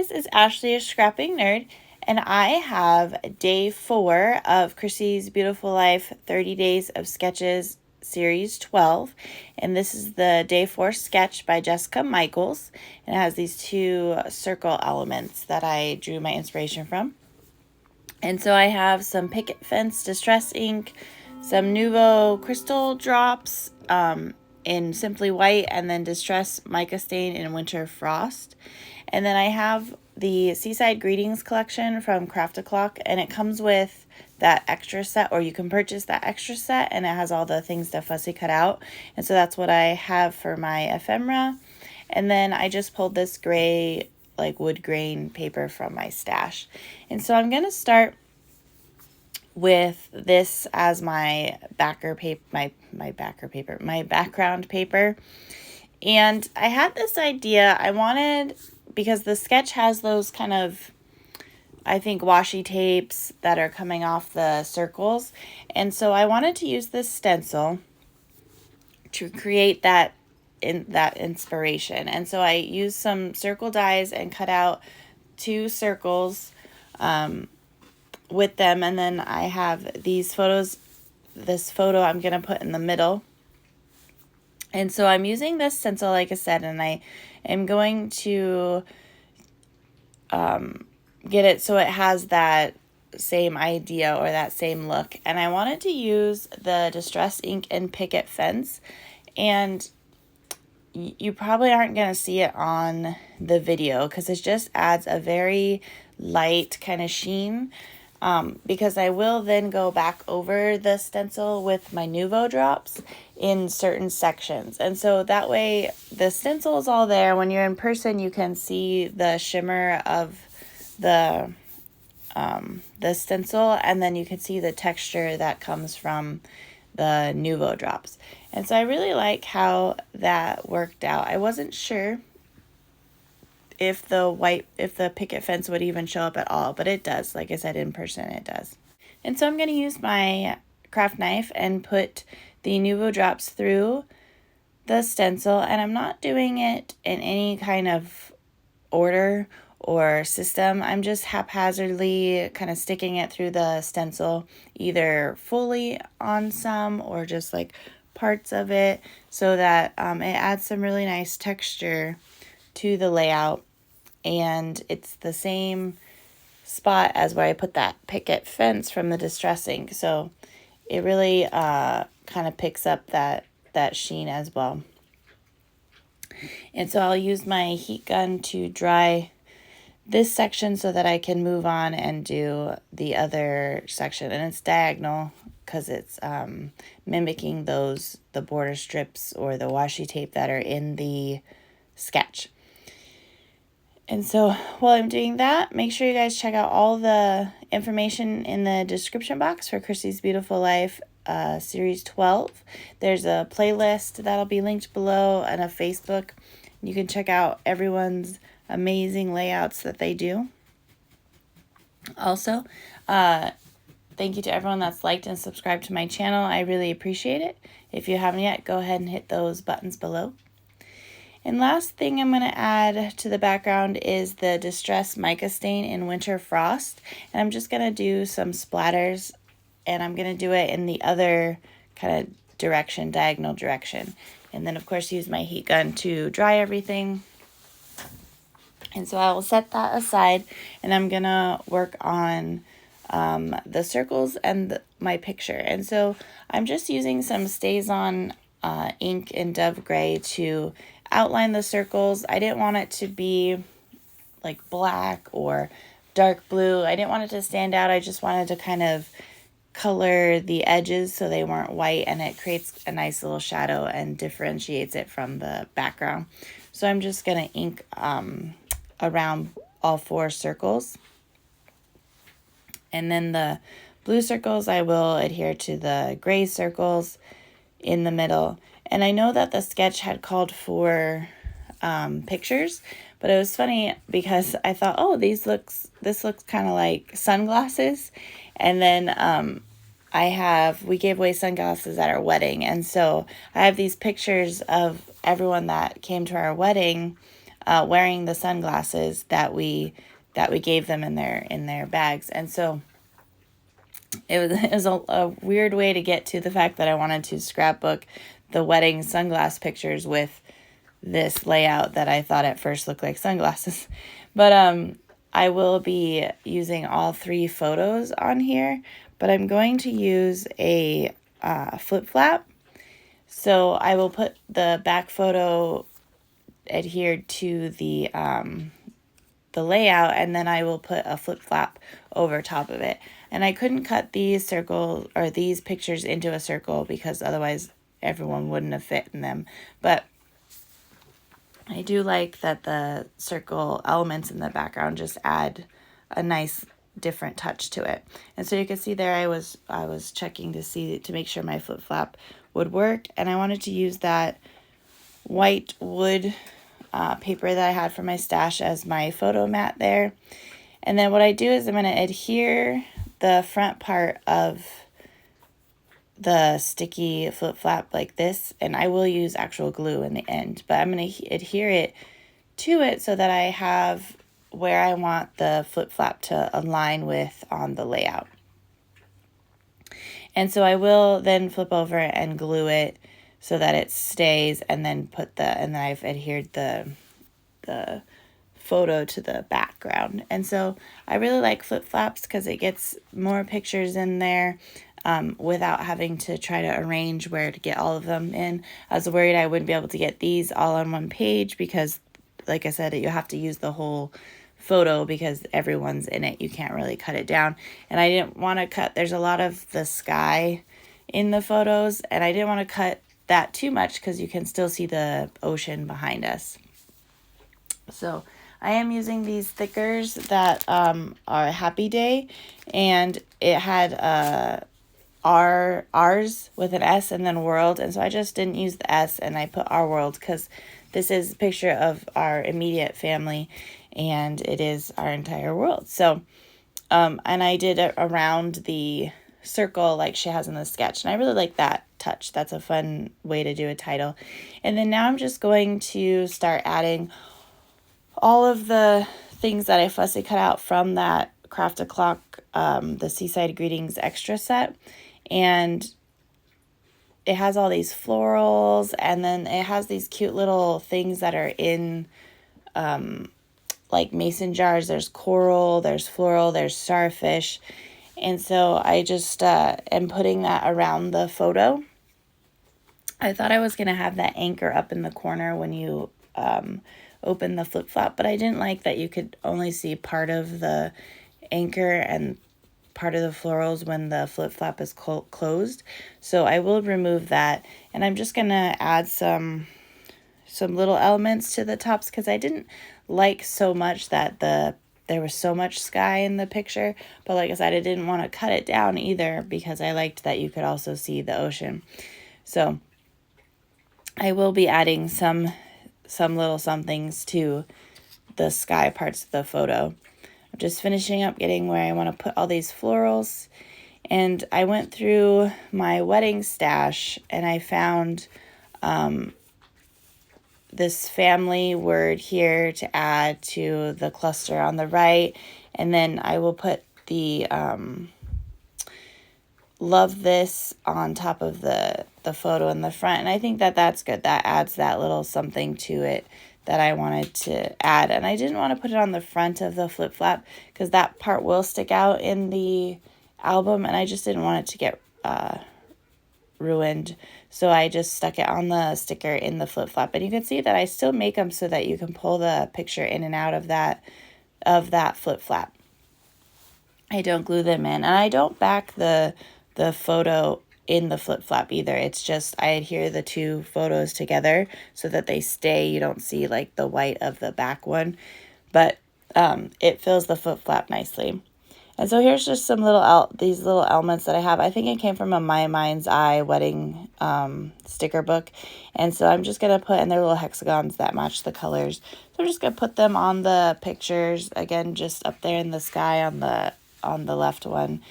guys, it's Ashley, a scrapping nerd, and I have day 4 of Christy's Beautiful Life 30 Days of Sketches Series 12, and this is the day 4 sketch by Jessica Michaels, and it has these 2 circle elements that I drew my inspiration from. And so I have some picket fence distress ink, some Nouveau crystal drops in Simply White, and then distress mica stain in Winter Frost. And then I have the Seaside Greetings collection from Craft O'Clock, and it comes with that extra set, or you can purchase that extra set, and it has all the things to fussy cut out. And so that's what I have for my ephemera. And then I just pulled this gray, like wood grain paper from my stash. And so I'm going to start with this as my my background paper. And I had this idea. I wanted, because the sketch has those kind of, I think, washi tapes that are coming off the circles. And so I wanted to use this stencil to create that inspiration. And so I used some circle dies and cut out 2 circles with them. And then I have these photos. This photo I'm going to put in the middle. And so I'm using this stencil, like I said, and I am going to get it so it has that same idea or that same look. And I wanted to use the Distress Ink and Picket Fence. And you probably aren't going to see it on the video because it just adds a very light kind of sheen. Because I will then go back over the stencil with my Nouveau drops in certain sections. And so that way the stencil is all there. When you're in person, you can see the shimmer of the stencil, and then you can see the texture that comes from the Nouveau drops. And so I really like how that worked out. I wasn't sure if the picket fence would even show up at all, but it does. Like I said, in person it does. And so I'm going to use my craft knife and put the Nouveau drops through the stencil, and I'm not doing it in any kind of order or system. I'm just haphazardly kind of sticking it through the stencil, either fully on some or just like parts of it, so that it adds some really nice texture to the layout. And it's the same spot as where I put that picket fence from the Distress Ink. So it really kind of picks up that sheen as well. And so I'll use my heat gun to dry this section so that I can move on and do the other section. And it's diagonal because it's mimicking the border strips or the washi tape that are in the sketch. And so while I'm doing that, make sure you guys check out all the information in the description box for Christy's Beautiful Life Series 12. There's a playlist that'll be linked below and a Facebook. You can check out everyone's amazing layouts that they do. Also, thank you to everyone that's liked and subscribed to my channel. I really appreciate it. If you haven't yet, go ahead and hit those buttons below. And last thing I'm going to add to the background is the Distress Mica Stain in Winter Frost. And I'm just going to do some splatters, and I'm going to do it in the other kind of direction, diagonal direction. And then, of course, use my heat gun to dry everything. And so I will set that aside, and I'm going to work on the circles and my picture. And so I'm just using some StazOn ink in Dove Gray to outline the circles. I didn't want it to be like black or dark blue. I didn't want it to stand out. I just wanted to kind of color the edges so they weren't white, and it creates a nice little shadow and differentiates it from the background. So I'm just going to ink around all 4 circles. And then the blue circles, I will adhere to the gray circles in the middle. And I know that the sketch had called for pictures, but it was funny because I thought, oh, this looks kind of like sunglasses. And then we gave away sunglasses at our wedding. And so I have these pictures of everyone that came to our wedding wearing the sunglasses that we gave them in their bags. And so it was a weird way to get to the fact that I wanted to scrapbook the wedding sunglass pictures with this layout that I thought at first looked like sunglasses. But I will be using all 3 photos on here, but I'm going to use a flip flap. So I will put the back photo adhered to the layout, and then I will put a flip flap over top of it. And I couldn't cut these circles or these pictures into a circle because otherwise everyone wouldn't have fit in them. But I do like that the circle elements in the background just add a nice different touch to it. And so you can see there I was checking to make sure my flip flap would work, and I wanted to use that white wood paper that I had from my stash as my photo mat there. And then what I do is I'm going to adhere the front part of the sticky flip flap like this, and I will use actual glue in the end, but I'm going to adhere it to it so that I have where I want the flip flap to align with on the layout. And so I will then flip over and glue it so that it stays, and then and then I've adhered the photo to the background. And so I really like flip flaps because it gets more pictures in there without having to try to arrange where to get all of them in. I was worried I wouldn't be able to get these all on one page because, like I said, you have to use the whole photo because everyone's in it. You can't really cut it down. And I didn't want to cut, there's a lot of the sky in the photos, and I didn't want to cut that too much because you can still see the ocean behind us. So I am using these stickers that are Happy Day, and it had ours with an S and then world, and so I just didn't use the S and I put our world because this is a picture of our immediate family and it is our entire world. So and I did it around the circle like she has in the sketch, and I really like that touch. That's a fun way to do a title. And then now I'm just going to start adding all of the things that I fussy cut out from that Craft a Clock, the Seaside Greetings extra set. And it has all these florals, and then it has these cute little things that are in like mason jars. There's coral, there's floral, there's starfish. And so I just am putting that around the photo. I thought I was going to have that anchor up in the corner when you open the flip flap, but I didn't like that you could only see part of the anchor and part of the florals when the flip flap is closed. So I will remove that, and I'm just going to add some little elements to the tops because I didn't like so much that there was so much sky in the picture, but like I said, I didn't want to cut it down either because I liked that you could also see the ocean. So I will be adding some little somethings to the sky parts of the photo. I'm just finishing up getting where I want to put all these florals, and I went through my wedding stash and I found this family word here to add to the cluster on the right, and then I will put the love this on top of the photo in the front, and I think that that's good. That adds that little something to it that I wanted to add, and I didn't want to put it on the front of the flip flap because that part will stick out in the album, and I just didn't want it to get ruined, so I just stuck it on the sticker in the flip flap. And you can see that I still make them so that you can pull the picture in and out of that flip flap. I don't glue them in, and I don't back the photo in the flip flap either. It's just I adhere the 2 photos together so that they stay. You don't see like the white of the back one, but it fills the flip flap nicely. And so here's just some these little elements that I have. I think it came from a My Mind's Eye wedding sticker book. And so I'm just going to put in their little hexagons that match the colors. So I'm just going to put them on the pictures, again, just up there in the sky on the left one.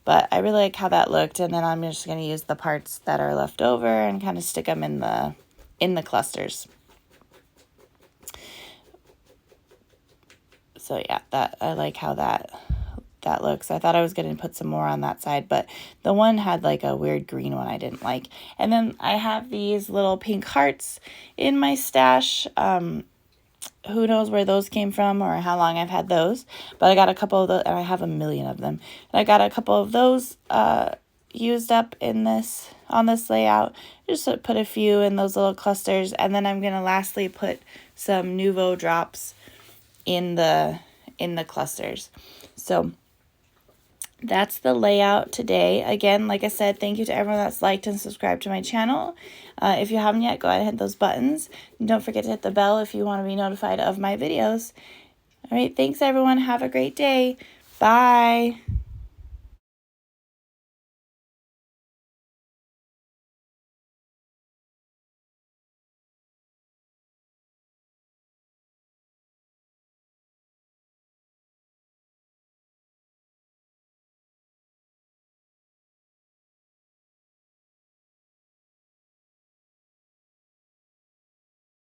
But I really like how that looked, and then I'm just going to use the parts that are left over and kind of stick them in the clusters. So yeah, that I like how that looks. I thought I was going to put some more on that side, but the one had like a weird green one I didn't like. And then I have these little pink hearts in my stash. Who knows where those came from or how long I've had those, but I got a couple of those, and I have a million of them. And I got a couple of those used up in on this layout. Just put a few in those little clusters, and then I'm going to lastly put some Nuvo drops in the clusters. So that's the layout today. Again, like I said, thank you to everyone that's liked and subscribed to my channel. If you haven't yet, go ahead and hit those buttons. And don't forget to hit the bell if you want to be notified of my videos. All right, thanks everyone. Have a great day. Bye.